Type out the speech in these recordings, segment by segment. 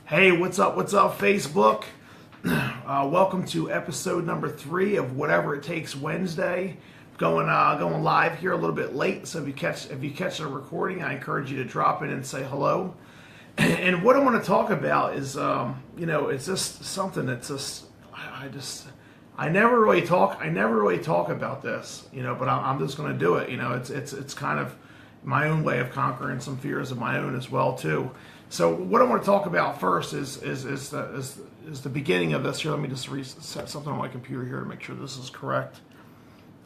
Hey, what's up, Facebook? Welcome to episode number 3 of Whatever It Takes Wednesday. Going live here a little bit late, so if you catch a recording, I encourage you to drop in and say hello. And what I want to talk about is, it's just something that's just, I never really talk about this, but I'm just going to do it. It's kind of my own way of conquering some fears of my own as well too. So what I want to talk about first is the beginning of this here. Let me just reset something on my computer here to make sure this is correct.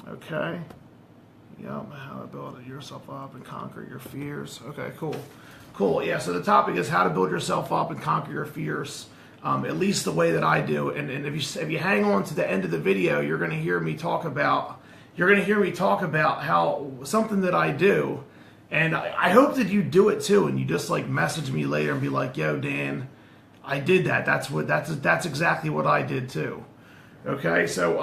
Okay. Yep. How to build yourself up and conquer your fears. Okay. Cool. Yeah. So the topic is how to build yourself up and conquer your fears. At least the way that I do. And if you hang on to the end of the video, you're going to hear me talk about how something that I do. And I hope that you do it too, and you just like message me later and be like, "Yo, Dan, I did that. That's exactly what I did too." Okay, so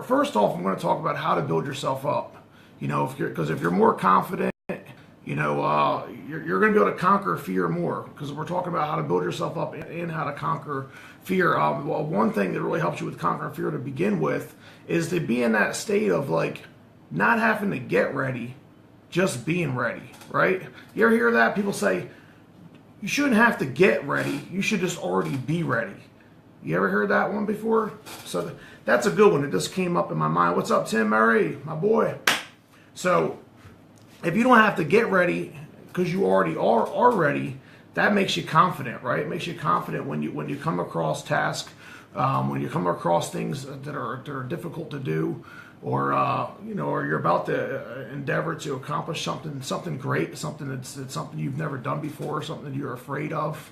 first off, I'm going to talk about how to build yourself up. Because if you're more confident, you're going to be able to conquer fear more. Because we're talking about how to build yourself up and how to conquer fear. One thing that really helps you with conquering fear to begin with is to be in that state of like not having to get ready. Just being ready, right? You ever hear that? People say, you shouldn't have to get ready. You should just already be ready. You ever heard that one before? So that's a good one. It just came up in my mind. What's up, Tim Murray, my boy? So if you don't have to get ready because you already are ready, that makes you confident, right? It makes you confident when you come across tasks, when you come across things that are difficult to do, or you're about to endeavor to accomplish something great, something that's something you've never done before, something that you're afraid of,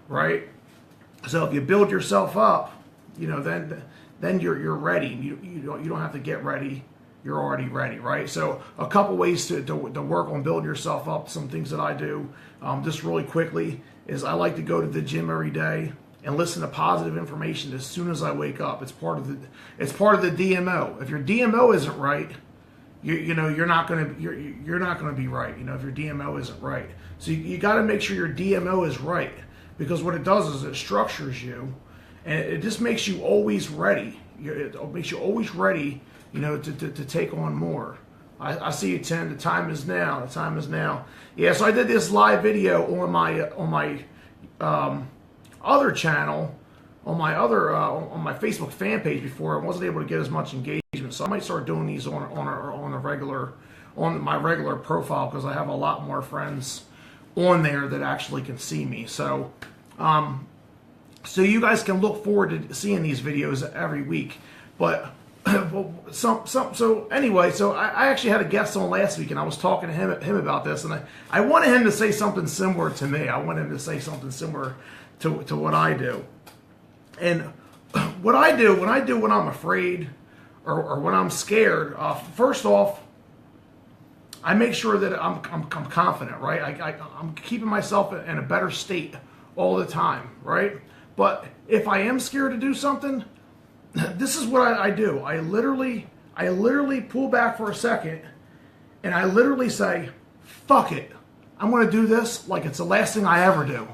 right? So if you build yourself up, then you're ready. You don't have to get ready. You're already ready, right? So a couple ways to work on building yourself up. Some things that I do, just really quickly, is I like to go to the gym every day and listen to positive information as soon as I wake up. It's part of the DMO. If your DMO isn't right, you're not gonna be right. If your DMO isn't right, so you got to make sure your DMO is right, because what it does is it structures you, and it just makes you always ready. It makes you always ready, to take on more. I see you, Tim. The time is now. The time is now. Yeah. So I did this live video on my other channel, on my Facebook fan page before. I wasn't able to get as much engagement, so I might start doing these on my regular profile, because I have a lot more friends on there that actually can see me. So you guys can look forward to seeing these videos every week. But so I actually had a guest on last week, and I was talking to him about this, and I wanted him to say something similar to me. I wanted him to say something similar to what I do. And what I do when I'm afraid or when I'm scared, first off, I make sure that I'm confident, right? I'm keeping myself in a better state all the time, right? But if I am scared to do something, this is what I do. I literally pull back for a second, and I literally say, fuck it. I'm going to do this like it's the last thing I ever do.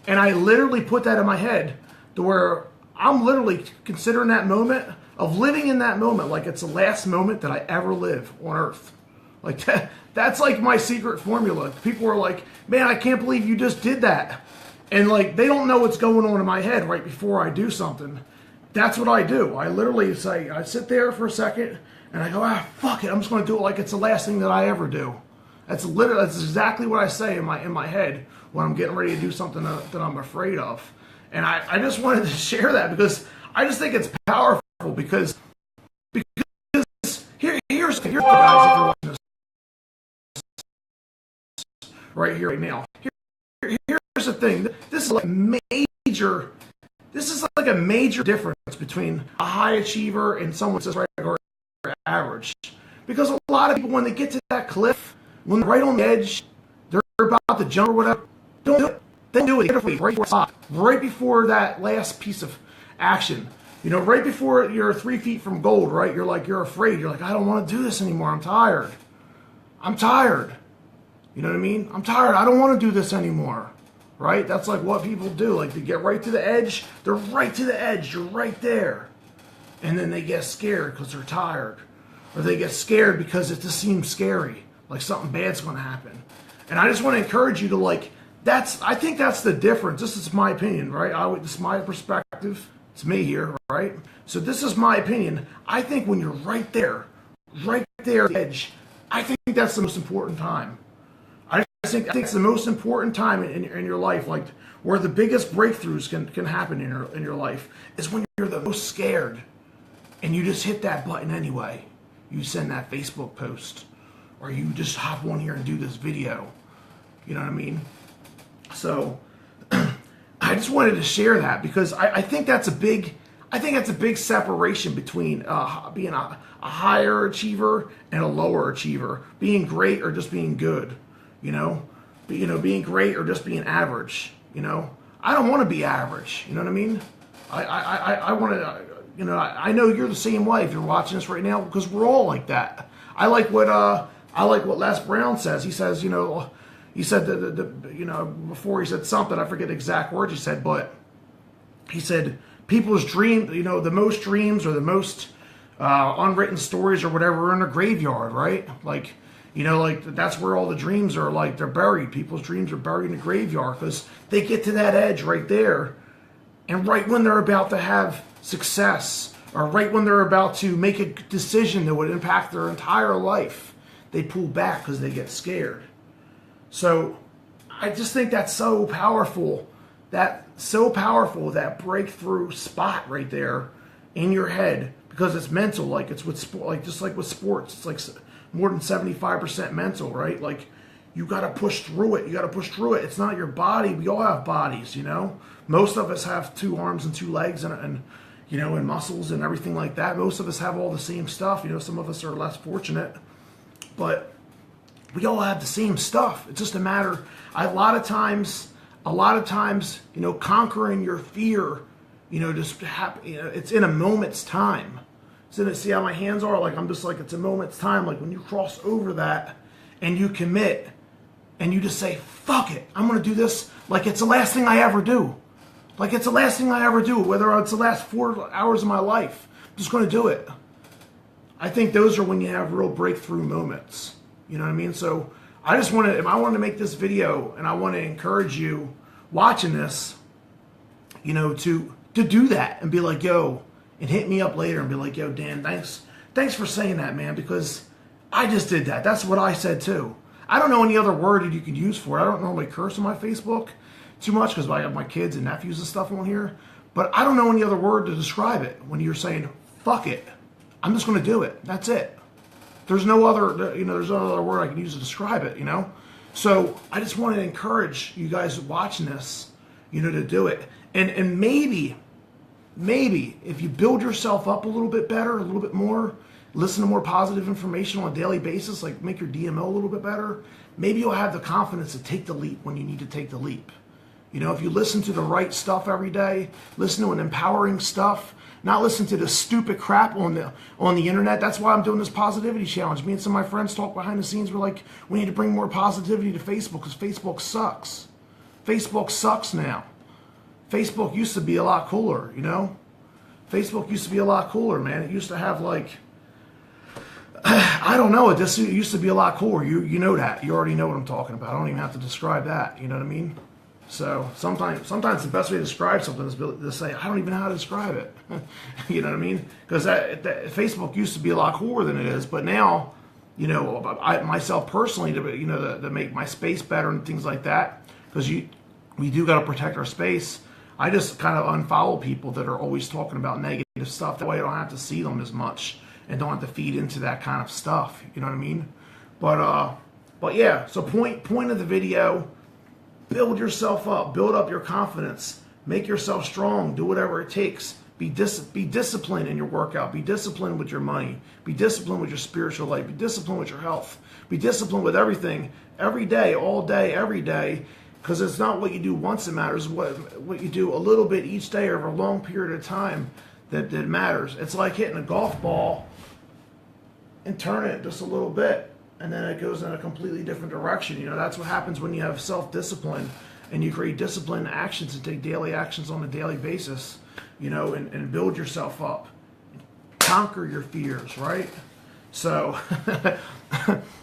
And I literally put that in my head to where I'm literally considering that moment of living in that moment like it's the last moment that I ever live on earth. Like that's like my secret formula. People are like, man, I can't believe you just did that. And like, they don't know what's going on in my head right before I do something. That's what I do. I literally say, I sit there for a second and I go, fuck it. I'm just going to do it like it's the last thing that I ever do. That's exactly what I say in my head when I'm getting ready to do something that I'm afraid of. And I just wanted to share that because I just think it's powerful, because here's the guys, if you're watching this right here, right now. Here's the thing. This is like a major difference between a high achiever and someone that's regular average. Because a lot of people, when they get to that cliff, when they're right on the edge, they're about to jump or whatever, don't do it. Then do it right before that last piece of action. Right before you're 3 feet from gold, right? You're afraid. You're like, I don't want to do this anymore. I'm tired. You know what I mean? I'm tired. I don't want to do this anymore. right? That's like what people do. Like they get right to the edge. They're right to the edge. You're right there. And then they get scared because they're tired. Or they get scared because it just seems scary. Like something bad's going to happen. And I just want to encourage you to like, I think that's the difference. This is my opinion, right? This is my perspective. It's me here, right? So this is my opinion. I think when you're right there at the edge, I think that's the most important time. I think it's the most important time in your life, like where the biggest breakthroughs can happen in your life is when you're the most scared, and you just hit that button anyway. You send that Facebook post, or you just hop on here and do this video. You know what I mean? So I just wanted to share that because I think that's a big separation between being a higher achiever and a lower achiever, being great or just being good, being great or just being average. I don't want to be average. You know what I mean? I want to. I know you're the same way if you're watching this right now because we're all like that. I like what Les Brown says. He says, he said before he said something, I forget the exact words he said, but he said people's dream, the most dreams or the most unwritten stories or whatever are in a graveyard, right? Like that's where all the dreams are, like they're buried. People's dreams are buried in a graveyard because they get to that edge right there. And right when they're about to have success, or right when they're about to make a decision that would impact their entire life, they pull back because they get scared. So I just think that's so powerful, that breakthrough spot right there in your head, because it's mental. Like it's with sport, like just like with sports, it's like more than 75% mental, right? Like you got to push through it. It's not your body. We all have bodies, Most of us have 2 arms and 2 legs and muscles and everything like that. Most of us have all the same stuff. Some of us are less fortunate, but we all have the same stuff. It's just a matter. A lot of times, conquering your fear, just happen. It's in a moment's time. So see how my hands are? Like I'm just like, it's a moment's time. Like when you cross over that and you commit and you just say, fuck it, I'm going to do this. Like it's the last thing I ever do. Whether it's the last 4 hours of my life, I'm just going to do it. I think those are when you have real breakthrough moments. You know what I mean? So I wanted to make this video, and I want to encourage you watching this, to do that and be like, yo, and hit me up later and be like, yo, Dan, thanks for saying that, man, because I just did that. That's what I said too. I don't know any other word that you could use for it. I don't normally curse on my Facebook too much because I have my kids and nephews and stuff on here, but I don't know any other word to describe it when you're saying, fuck it, I'm just going to do it. That's it. There's no other, there's no other word I can use to describe it, So I just want to encourage you guys watching this, to do it. And maybe if you build yourself up a little bit better, a little bit more, listen to more positive information on a daily basis, like make your DMO a little bit better, maybe you'll have the confidence to take the leap when you need to take the leap. If you listen to the right stuff every day, listen to an empowering stuff, not listen to the stupid crap on the internet. That's why I'm doing this positivity challenge. Me and some of my friends talk behind the scenes. We're like, we need to bring more positivity to Facebook because Facebook sucks. Facebook sucks now. Facebook used to be a lot cooler, Facebook used to be a lot cooler, man. It used to have I don't know. It just used to be a lot cooler. You know that. You already know what I'm talking about. I don't even have to describe that. You know what I mean? So sometimes the best way to describe something is to say, I don't even know how to describe it. You know what I mean? Because Facebook used to be a lot cooler than it is, but now, I myself personally, to make my space better and things like that, because we do got to protect our space. I just kind of unfollow people that are always talking about negative stuff. That way I don't have to see them as much and don't have to feed into that kind of stuff. You know what I mean? But yeah. So point of the video. Build yourself up. Build up your confidence. Make yourself strong. Do whatever it takes. Be disciplined in your workout. Be disciplined with your money. Be disciplined with your spiritual life. Be disciplined with your health. Be disciplined with everything. Every day, all day, every day. Because it's not what you do once that matters. What you do a little bit each day over a long period of time that matters. It's like hitting a golf ball and turning it just a little bit, and then it goes in a completely different direction. That's what happens when you have self-discipline and you create disciplined actions and take daily actions on a daily basis, and build yourself up. Conquer your fears, right? So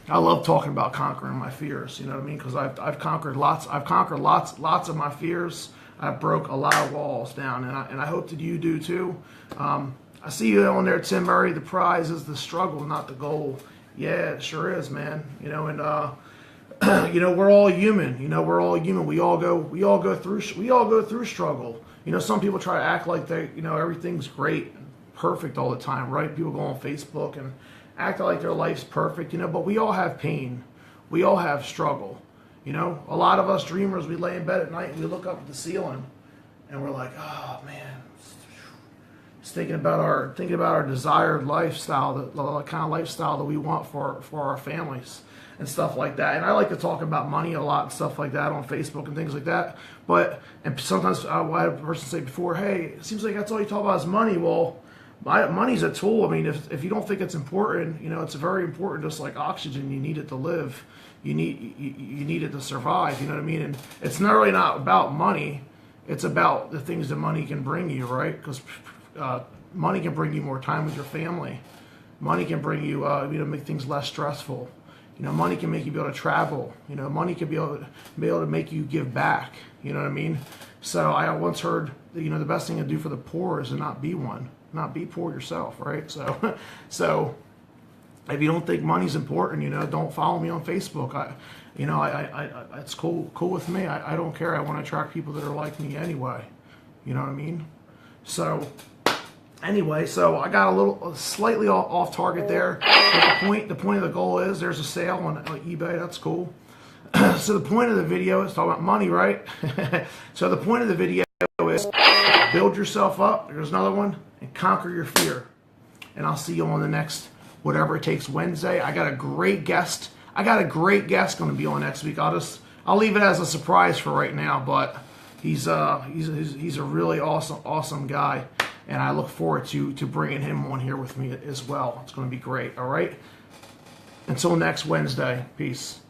I love talking about conquering my fears, you know what I mean? Because I've conquered lots of my fears. I broke a lot of walls down, and I hope that you do too. I see you on there, Tim Murray. The prize is the struggle, not the goal. Yeah, it sure is, man. And we're all human. We're all human. We all go through struggle. Some people try to act like everything's great, perfect all the time, right? People go on Facebook and act like their life's perfect, but we all have pain. We all have struggle. A lot of us dreamers, we lay in bed at night and we look up at the ceiling and we're like, oh man, just thinking about our desired lifestyle, the kind of lifestyle that we want for our families and stuff like that. And I like to talk about money a lot and stuff like that on Facebook and things like that. And sometimes I had a person say before, hey, it seems like that's all you talk about is money. Well, money's a tool. I mean, if you don't think it's important, it's very important, just like oxygen. You need it to live. You need it to survive. You know what I mean? And it's not really not about money. It's about the things that money can bring you, right? Because money can bring you more time with your family. Money can bring you, make things less stressful. Money can make you be able to travel. Money can be able to make you give back. You know what I mean? So I once heard, the best thing to do for the poor is to not be one. Not be poor yourself, right? So if you don't think money's important, don't follow me on Facebook. It's cool with me. I don't care. I want to attract people that are like me anyway. You know what I mean? So anyway, I got a little slightly off target there. But the point of the goal is there's a sale on eBay. That's cool. So the point of the video is talking about money, right? So the point of the video is build yourself up. There's another one, and conquer your fear. And I'll see you on the next Whatever It Takes Wednesday. I got a great guest going to be on next week. I'll leave it as a surprise for right now, but he's a really awesome guy, and I look forward to bringing him on here with me as well. It's going to be great. All right. Until next Wednesday. Peace.